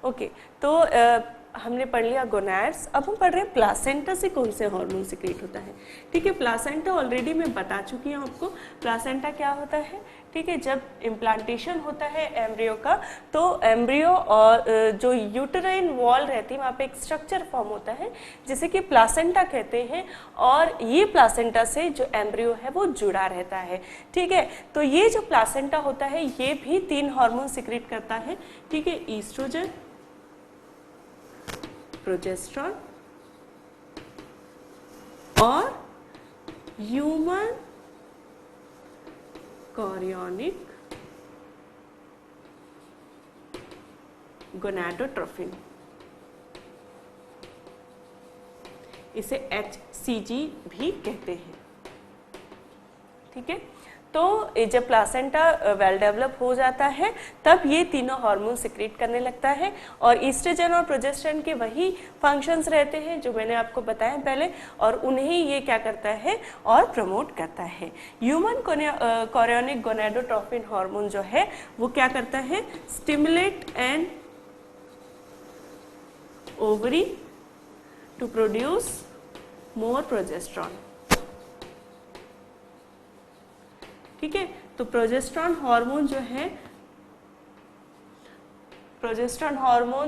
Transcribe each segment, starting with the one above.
Okay, तो हमने पढ़ लिया गोनैड्स। अब हम पढ़ रहे हैं प्लासेंटा से कौन से हार्मोन सिक्रीट होता है। ठीक है, प्लासेंटा ऑलरेडी मैं बता चुकी हूँ आपको प्लासेंटा क्या होता है। ठीक है, जब इम्प्लांटेशन होता है एम्ब्रियो का, तो एम्ब्रियो और जो यूटेराइन वॉल रहती है वहाँ पे एक स्ट्रक्चर फॉर्म होता है जिसे कि प्लासेंटा कहते हैं, और ये प्लासेंटा से जो एम्ब्रियो है वो जुड़ा रहता है। ठीक है, तो ये जो प्लासेंटा होता है ये भी 3 हार्मोन सिक्रीट करता है। ठीक है, ईस्ट्रोजन, प्रोजेस्टेरॉन और ह्यूमन कोरियोनिक गोनाडोट्रोफिन, इसे HCG भी कहते हैं। ठीक है, तो जब प्लासेंटा वेल डेवलप हो जाता है तब ये तीनों हार्मोन सिक्रीट करने लगता है, और ईस्ट्रोजन और प्रोजेस्टेरॉन के वही फंक्शंस रहते हैं जो मैंने आपको बताया पहले, और उन्हें ये क्या करता है और प्रमोट करता है। ह्यूमन कोरियोनिक गोनाडोट्रोफिन हार्मोन जो है वो क्या करता है, stimulate an ovary to produce more progesterone. ठीक है, तो प्रोजेस्टेरॉन हार्मोन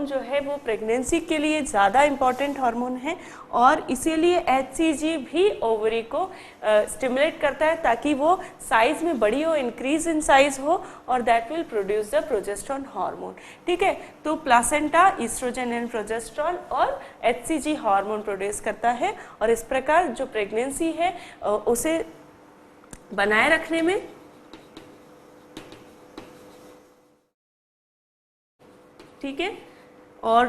जो है वो प्रेगनेंसी के लिए ज़्यादा इम्पॉर्टेंट हार्मोन है, और इसीलिए HCG भी ओवरी को स्टिमुलेट करता है ताकि वो साइज में बड़ी हो, इंक्रीज इन साइज हो, और that will produce the progesterone hormone. ठीक है, तो प्लासेंटा ईस्ट्रोजन एंड प्रोजेस्टेरॉन और HCG हार्मोन प्रोड्यूस करता है, और इस प्रकार जो प्रेगनेंसी है उसे बनाए रखने में ठीक है, और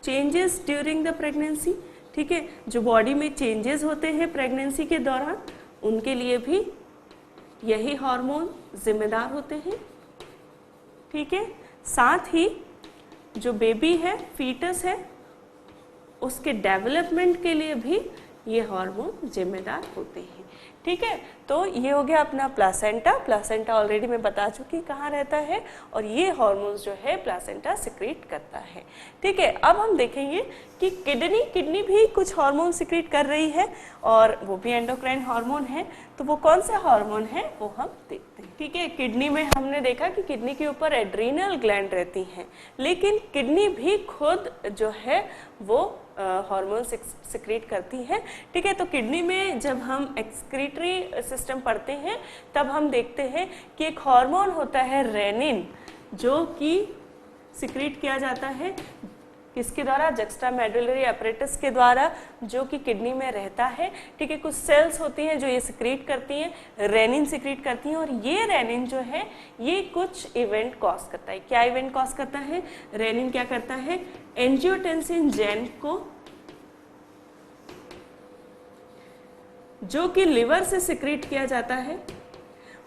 चेंजेस ड्यूरिंग द प्रेगनेंसी। ठीक है, जो बॉडी में चेंजेस होते हैं प्रेगनेंसी के दौरान उनके लिए भी यही हार्मोन जिम्मेदार होते हैं। ठीक है, साथ ही जो बेबी है, फीटस है, उसके डेवलपमेंट के लिए भी ये हार्मोन जिम्मेदार होते हैं। ठीक है, तो ये हो गया अपना प्लासेंटा। प्लासेंटा ऑलरेडी मैं बता चुकी कहाँ रहता है, और ये हार्मोन्स जो है प्लासेंटा सिक्रीट करता है। ठीक है, अब हम देखेंगे कि किडनी भी कुछ हार्मोन सिक्रीट कर रही है, और वो भी एंडोक्राइन हार्मोन है। तो वो कौन सा हार्मोन है वो हम देखते हैं। ठीक है, किडनी में हमने देखा कि किडनी के ऊपर एड्रीनल ग्लैंड रहती हैं, लेकिन किडनी भी खुद जो है वो हार्मोन सिक्रीट करती है। ठीक है, तो किडनी में जब हम एक्सक्रीटरी सिस्टम पढ़ते हैं तब हम देखते हैं कि एक हार्मोन होता है रेनिन, जो कि सिक्रीट किया जाता है किसके द्वारा, जक्स्टामेडुलरी एपरेटस के द्वारा, जो कि किडनी में रहता है। ठीक है, कुछ सेल्स होती हैं जो ये सिक्रीट करती हैं, रेनिन सिक्रीट करती हैं, और ये रेनिन जो है ये कुछ इवेंट कॉज करता है। क्या इवेंट कॉज करता है? रेनिन क्या करता है, एंजियोटेंसिन जेन को, जो कि लिवर से सिक्रीट किया जाता है,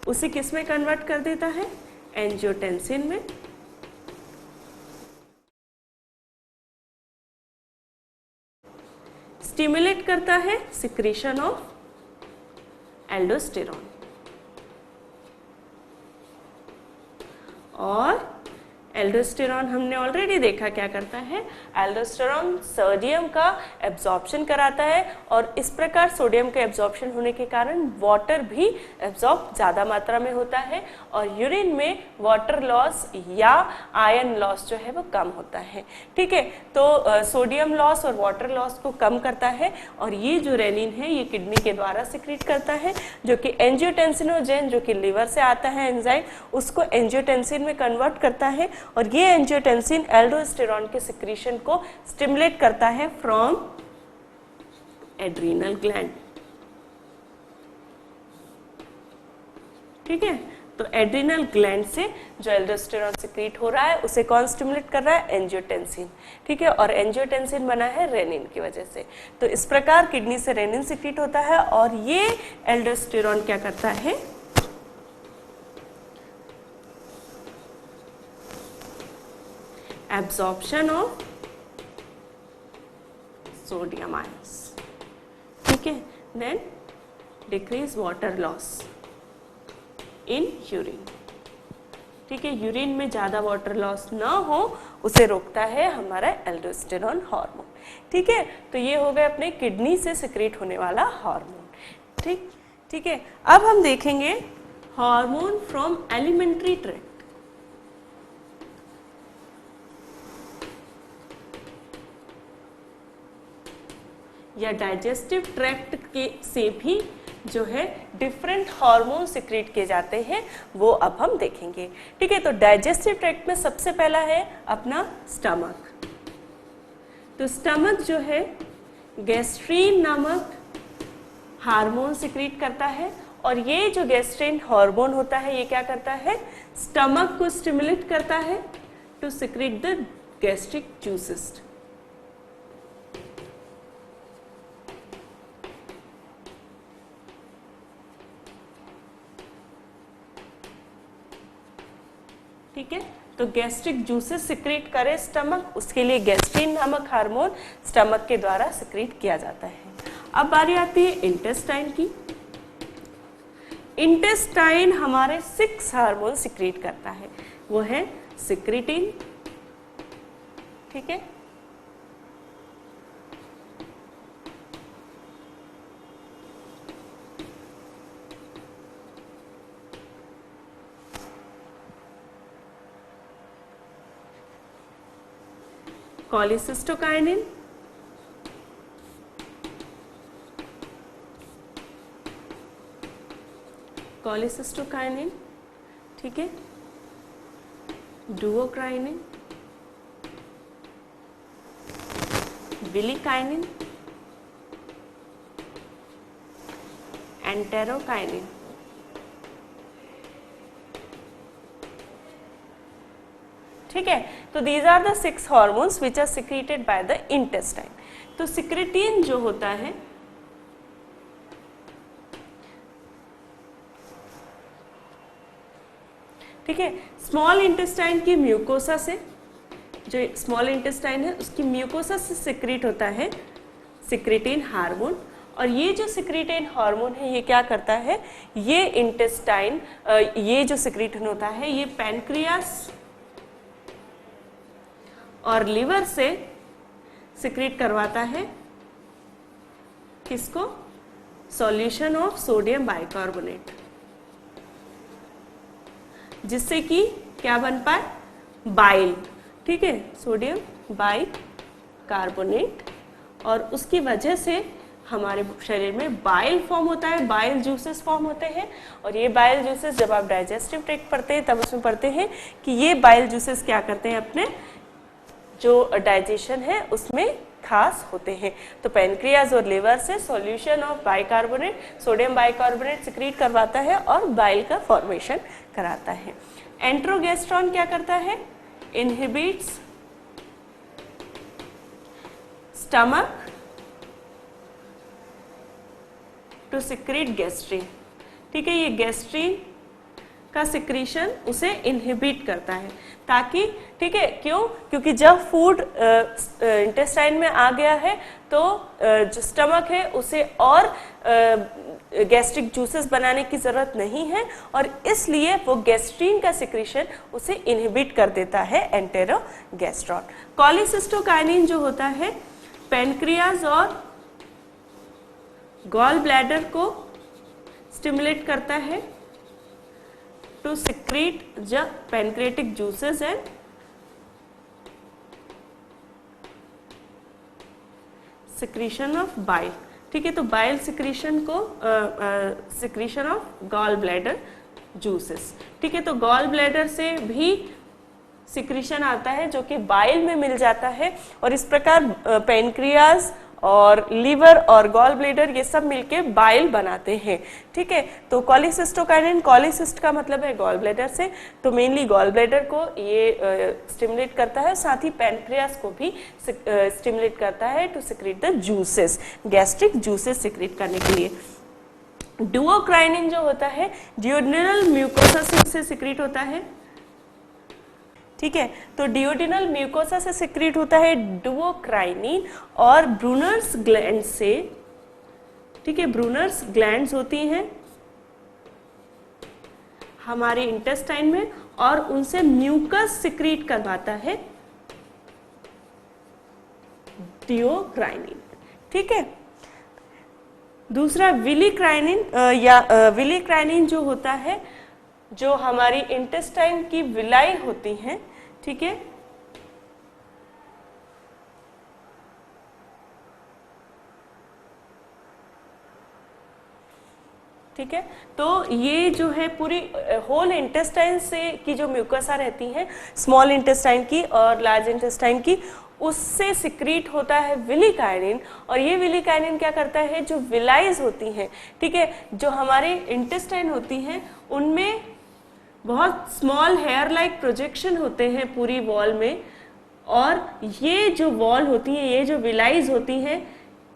उसे किस में कन्वर्ट कर देता है, एंजियोटेंसिन में। स्टिमुलेट करता है सिक्रीशन ऑफ एल्डोस्टेरॉन, और एल्डोस्टेरॉन हमने ऑलरेडी देखा क्या करता है, एल्डोस्टेरॉन सोडियम का एब्जॉर्प्शन कराता है, और इस प्रकार सोडियम के एब्जॉर्प्शन होने के कारण वाटर भी एब्जॉर्ब ज़्यादा मात्रा में होता है, और यूरिन में वाटर लॉस या आयरन लॉस जो है वो कम होता है। ठीक है, तो सोडियम लॉस और वाटर लॉस को कम करता है, और ये जो रेनिन है ये किडनी के द्वारा सिक्रीट करता है, जो कि एंजियोटेंसिनोजेन, जो कि लिवर से आता है एंजाइम, उसको एंजियोटेंसिन में कन्वर्ट करता है, और ये एंजियोटेंसिन एल्डोस्टेरॉन के सिक्रीशन को स्टिमुलेट करता है फ्रॉम एड्रीनल ग्लैंड। ठीक है, तो एड्रीनल ग्लैंड से जो एल्डोस्टेरॉन सिक्रीट हो रहा है उसे कौन स्टिमुलेट कर रहा है, एंजियोटेंसिन। ठीक है, और एंजियोटेंसिन बना है रेनिन की वजह से। तो इस प्रकार किडनी से रेनिन सिक्रीट होता है, और ये एल्डोस्टेरॉन क्या करता है, absorption of sodium ions. ठीक है, then decrease water loss in urine. ठीक है, यूरिन में ज़्यादा वाटर लॉस ना हो उसे रोकता है हमारा एल्डोस्टेरोन हार्मोन। ठीक है, तो ये हो गए अपने किडनी से सिक्रेट होने वाला हार्मोन। ठीक है, अब हम देखेंगे हार्मोन फ्रॉम एलिमेंट्री ट्रैक्ट। या डाइजेस्टिव ट्रैक्ट के से भी जो है डिफरेंट हार्मोन सिक्रेट किए जाते हैं, वो अब हम देखेंगे। ठीक है, तो डाइजेस्टिव ट्रैक्ट में सबसे पहला है अपना स्टमक। तो स्टमक जो है गैस्ट्रीन नामक हार्मोन सिक्रेट करता है, और ये जो गैस्ट्रीन हार्मोन होता है ये क्या करता है, स्टमक को स्टिमुलेट करता है to secrete the gastric juices. ठीक है, तो गैस्ट्रिक जूसेस सिक्रेट करे स्टमक, उसके लिए गैस्ट्रीन नामक हार्मोन स्टमक के द्वारा सिक्रेट किया जाता है। अब बारी आती है इंटेस्टाइन की। इंटेस्टाइन हमारे 6 हार्मोन सिक्रेट करता है, वो है सिक्रेटिन, ठीक है, कोलिसिस्टोकाइनिन, कोलिसिस्टोकाइनिन, ठीक है, डुओक्राइनिन, विलिकाइनिन, एंटेरोकाइनिन। ठीक है, तो these are the 6 hormones which are secreted by the intestine. तो सिक्रेटिन जो होता है ठीक है, स्मॉल इंटेस्टाइन की म्यूकोसा से, जो स्मॉल इंटेस्टाइन है उसकी म्यूकोसा से सिक्रेट होता है सिक्रेटिन हार्मोन। और ये जो सिक्रेटिन हार्मोन है ये क्या करता है, ये इंटेस्टाइन ये जो सिक्रेटिन होता है ये पैनक्रियास और लिवर से सिक्रेट करवाता है किसको, सॉल्यूशन ऑफ सोडियम बाइकार्बोनेट, जिससे कि क्या बन पाए, बाइल। ठीक है, सोडियम बाइकार्बोनेट, और उसकी वजह से हमारे शरीर में बाइल फॉर्म होता है, बाइल जूसेस फॉर्म होते हैं। और ये बाइल जूसेस जब आप डाइजेस्टिव ट्रैक्ट पढ़ते हैं तब उसमें पढ़ते हैं कि ये बाइल जूसेस क्या करते हैं, अपने जो डाइजेशन है उसमें खास होते हैं। तो पैनक्रियाज और लिवर से solution of bicarbonate, sodium bicarbonate secrete करवाता है और बाइल का फॉर्मेशन कराता है। एंट्रोगेस्ट्रॉन क्या करता है, inhibits stomach to secrete gastrin. ठीक है, ये गैस्ट्रीन का सिक्रीशन उसे इनहिबिट करता है, ताकि ठीक है, क्यों, क्योंकि जब फूड इंटेस्टाइन में आ गया है तो जो स्टमक है उसे और गैस्ट्रिक जूसेस बनाने की ज़रूरत नहीं है, और इसलिए वो गैस्ट्रीन का सिक्रीशन उसे इनहिबिट कर देता है एंटेरोगेस्ट्रॉन। कोलिसिस्टोकाइनिन जो होता है पैनक्रियाज और गॉल ब्लैडर को स्टिमुलेट करता है to secrete the pancreatic juices and secretion of bile. ठीक है, तो बाइल सिक्रीशन को secretion of gall bladder juices. ठीक है, तो गॉल ब्लैडर से भी सिक्रीशन आता है जो कि बाइल में मिल जाता है, और इस प्रकार पैनक्रियाज और लिवर और गॉल ब्लैडर ये सब मिलके बाइल बनाते हैं। ठीक है, तो कोलिसिस्टोकाइनिन, कोलिसिस्ट का मतलब है गॉल ब्लैडर से, तो मेनली गॉल ब्लैडर को ये स्टिमुलेट करता है, साथ ही पैनक्रियास को भी स्टिमुलेट करता है to secrete the juices, gastric juices secrete करने के लिए। डुओक्राइनिन जो होता है डियोडेनल म्यूकोसा से सिक्रीट होता है। ठीक है, तो डियोडेनल म्यूकोसा से सिक्रीट होता है डुओक्राइनिन, और ब्रूनर्स ग्लैंड से, ठीक है, ब्रूनर्स ग्लैंड्स होती हैं हमारे इंटेस्टाइन में, और उनसे म्यूकस सिक्रीट करवाता है डिओक्राइनिन। ठीक है, दूसरा विलिक्राइनिन विलिक्राइनिन जो होता है, जो हमारी इंटेस्टाइन की विलाई होती हैं, ठीक है, ठीक है, तो ये जो है पूरी होल इंटेस्टाइन से की जो म्यूकसा रहती है, स्मॉल इंटेस्टाइन की और लार्ज इंटेस्टाइन की, उससे सिक्रीट होता है विलिकाइनिन। और ये विलिकाइनिन क्या करता है, जो विलाइज होती हैं, ठीक है, जो हमारे इंटेस्टाइन होती हैं, उनमें बहुत स्मॉल हेयर लाइक प्रोजेक्शन होते हैं पूरी वॉल में, और ये जो वॉल होती है, ये जो विलाइज होती हैं,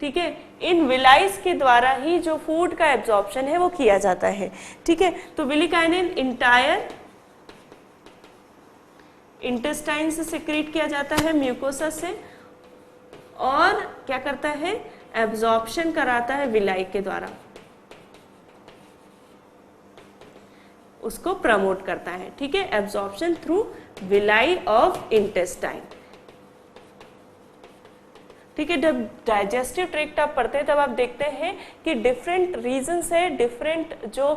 ठीक है, इन विलाइज के द्वारा ही जो फूड का एब्जॉर्प्शन है वो किया जाता है। ठीक है, तो विलिकाइनिन इंटायर इंटेस्टाइन से सिक्रीट किया जाता है, म्यूकोसा से, और क्या करता है, एब्जॉर्प्शन कराता है विलाई के द्वारा, उसको प्रमोट करता है। ठीक है, absorption through villi of intestine. ठीक है, जब डाइजेस्टिव ट्रैक्ट आप पढ़ते हैं तब आप देखते हैं कि डिफरेंट रीजन से डिफरेंट जो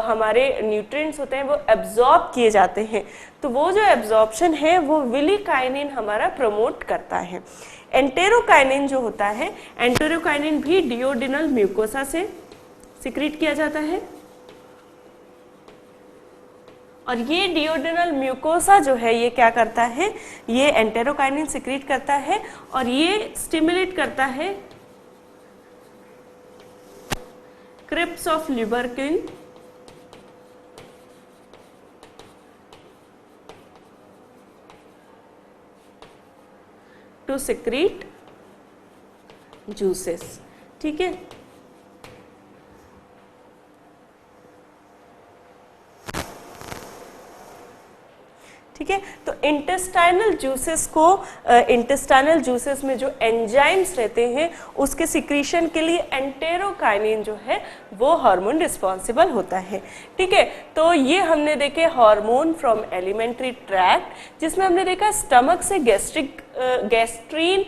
हमारे न्यूट्रिएंट्स होते हैं वो एब्जॉर्ब किए जाते हैं, तो वो जो एब्जॉर्प्शन है वो विलिकाइनिन हमारा प्रमोट करता है। एंटेरोकाइनिन जो होता है, एंटेरोकाइनिन भी डिओडिनल म्यूकोसा से सिक्रीट किया जाता है, और ये डिओडिनल म्यूकोसा जो है ये क्या करता है, ये एंटेरोकाइनिन सिक्रीट करता है, और ये स्टिमुलेट करता है crypts of Lieberkuhn to secrete juices. ठीक है, ठीक है, तो इंटेस्टाइनल जूसेस को इंटेस्टाइनल जूसेस में जो एंजाइम्स रहते हैं उसके सिक्रीशन के लिए एंटेरोकाइनिन जो है वो हार्मोन रिस्पॉन्सिबल होता है। ठीक है, तो ये हमने देखे हार्मोन फ्रॉम एलिमेंट्री ट्रैक्ट, जिसमें हमने देखा स्टमक से गैस्ट्रीन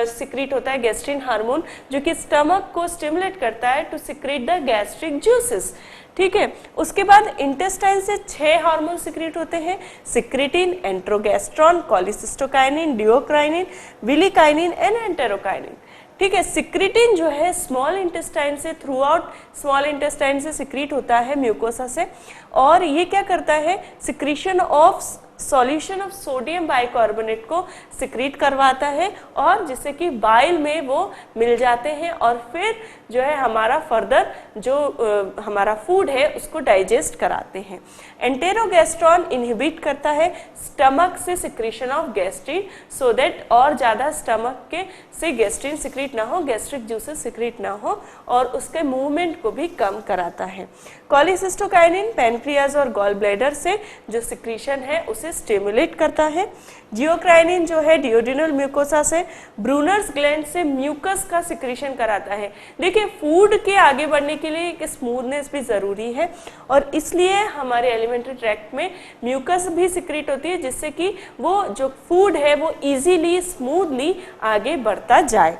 सिक्रीट होता है, गैस्ट्रीन हार्मोन, जो कि स्टमक को स्टिमुलेट करता है to secrete the gastric juices. ठीक है, उसके बाद इंटेस्टाइन से 6 हार्मोन सिक्रीट होते हैं, सिक्रेटिन, एंट्रोगेस्ट्रॉन, कोलिसिस्टोकाइनिन, डिओक्राइनिन, विलिकाइनिन एंड एंटेरोकाइनिन। ठीक है, सिक्रेटिन जो है स्मॉल इंटेस्टाइन से थ्रू आउट स्मॉल इंटेस्टाइन से सिक्रीट होता है म्यूकोसा से, और ये क्या करता है, secretion of solution of sodium bicarbonate को सिक्रीट करवाता है, और जिससे कि बाइल में वो मिल जाते हैं, और फिर जो है हमारा फर्दर जो हमारा फूड है उसको डाइजेस्ट कराते हैं। एंटेरोगेस्ट्रॉन इनहिबिट करता है स्टमक से secretion of gastrin, so that और ज़्यादा स्टमक के से गैस्ट्रिन सिक्रीट ना हो, गैस्ट्रिक जूसेस सिक्रीट ना हो, और उसके मूवमेंट को भी कम कराता है। कोलिसिस्टोकाइनिन पैनक्रियाज और गॉल ब्लैडर से जो सिक्रीशन है उसे स्टिमुलेट करता है। जियोक्राइनिन जो है डिओडिनल म्यूकोसा से ब्रूनर्स ग्लैंड से म्यूकस का सिक्रीशन कराता है। देखिए, फूड के आगे बढ़ने के लिए एक स्मूथनेस भी ज़रूरी है, और इसलिए हमारे एलिमेंट्री ट्रैक्ट में म्यूकस भी सिक्रीट होती है, जिससे कि वो जो फूड है वो इजीली स्मूथली आगे बढ़ता जाए।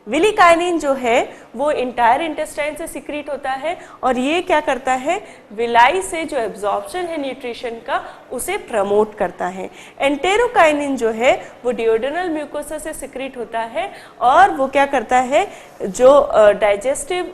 विलिकाइनिन जो है वो इंटायर इंटेस्टाइन से सिक्रीट होता है, और ये क्या करता है, विलाई से जो एब्जॉर्प्शन है न्यूट्रिशन का उसे प्रमोट करता है। एंटेरोकाइनिन जो है वो डिओडिनल म्यूकोसा से सिक्रीट होता है, और वो क्या करता है, जो डाइजेस्टिव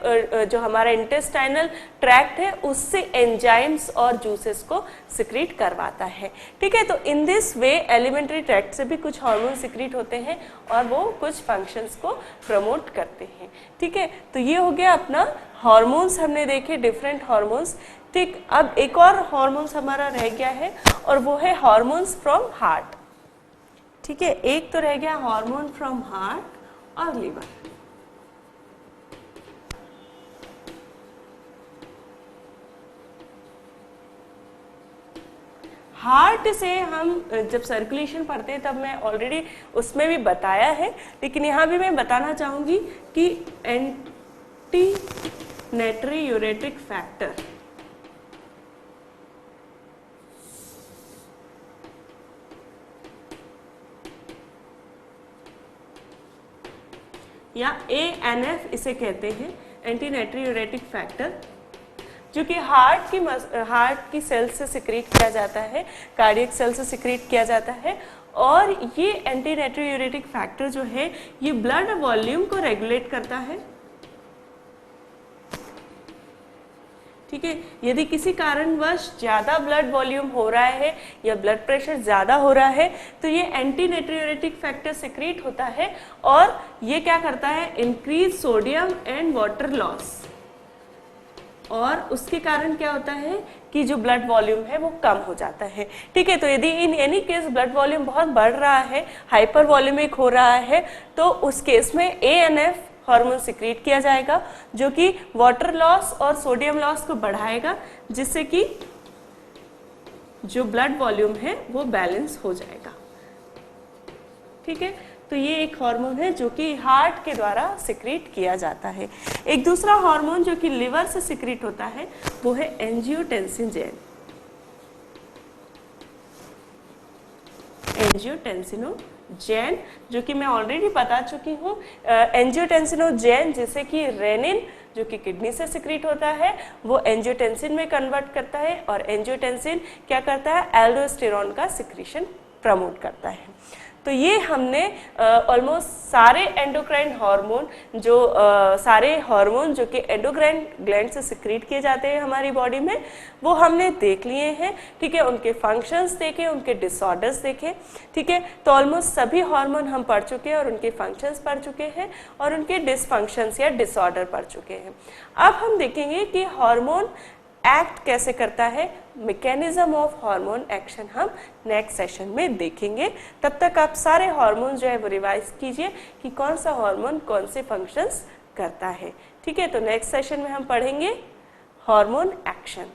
जो हमारा इंटेस्टाइनल ट्रैक्ट है उससे एंजाइम्स और जूसेस को सिक्रीट करवाता है। ठीक है, तो in this way alimentary tract से भी कुछ हार्मोन सिक्रीट होते हैं और वो कुछ फंक्शंस को प्रमोट करते हैं। ठीक है, तो ये हो गया अपना हार्मोन्स, हमने देखे डिफरेंट हार्मोन्स। ठीक, अब एक और हार्मोन्स हमारा रह गया है, और वो है हार्मोन्स फ्रॉम हार्ट। ठीक है, एक तो रह गया हार्मोन फ्रॉम हार्ट और लिवर। हार्ट से हम जब सर्कुलेशन पढ़ते हैं तब मैं ऑलरेडी उसमें भी बताया है, लेकिन यहाँ भी मैं बताना चाहूँगी कि एंटी नेट्री यूरेटिक फैक्टर या ANF इसे कहते हैं, एंटी नाइट्रियूरेटिक फैक्टर, जो कि हार्ट की सेल से सिक्रीट किया जाता है, कार्डियक सेल से सिक्रीट किया जाता है। और ये एंटी नाइट्रियूरेटिक फैक्टर जो है ये ब्लड वॉल्यूम को रेगुलेट करता है। ठीक है, यदि किसी कारणवश ज़्यादा ब्लड वॉल्यूम हो रहा है या ब्लड प्रेशर ज़्यादा हो रहा है तो ये एंटी नाइट्रियूरेटिक फैक्टर सिक्रीट होता है और ये क्या करता है, increase sodium and water loss, और उसके कारण क्या होता है कि जो ब्लड वॉल्यूम है वो कम हो जाता है। ठीक है, तो यदि in any case blood volume बहुत बढ़ रहा है, हाइपर वॉल्यूमिक हो रहा है, तो उस केस में ANF हार्मोन सिक्रीट किया जाएगा जो कि वाटर लॉस और सोडियम लॉस को बढ़ाएगा, जिससे कि जो ब्लड वॉल्यूम है वो बैलेंस हो जाएगा। ठीक है, तो ये एक हार्मोन है जो कि हार्ट के द्वारा सिक्रीट किया जाता है। एक दूसरा हार्मोन जो कि लिवर से सिक्रीट होता है वो है एंजियोटेंसिनोजेन। एंजियोटेंसिनोजेन जो कि मैं ऑलरेडी बता चुकी हूँ, एंजियोटेंसिनोजेन जिसे कि रेनिन जो कि किडनी से सिक्रीट होता है वो एंजियोटेंसिन में कन्वर्ट करता है, और एंजियोटेंसिन क्या करता है, एल्डोस्टेरॉन का सिक्रीशन प्रमोट करता है। तो ये हमने ऑलमोस्ट सारे एंडोक्राइन हार्मोन सारे हार्मोन जो कि एंडोक्राइन ग्लैंड से सिक्रीट किए जाते हैं हमारी बॉडी में, वो हमने देख लिए हैं। ठीक है, उनके फंक्शंस देखे, उनके डिसऑर्डर्स देखे। ठीक है, तो ऑलमोस्ट सभी हार्मोन हम पढ़ चुके हैं और उनके फंक्शंस पढ़ चुके हैं और उनके डिसफंक्शंस या डिसऑर्डर पढ़ चुके हैं। अब हम देखेंगे कि हार्मोन एक्ट कैसे करता है, मैकेनिज्म ऑफ हार्मोन एक्शन हम नेक्स्ट सेशन में देखेंगे। तब तक आप सारे हार्मोन जो है वो रिवाइज कीजिए कि कौन सा हार्मोन कौन से फंक्शंस करता है। ठीक है, तो नेक्स्ट सेशन में हम पढ़ेंगे हार्मोन एक्शन।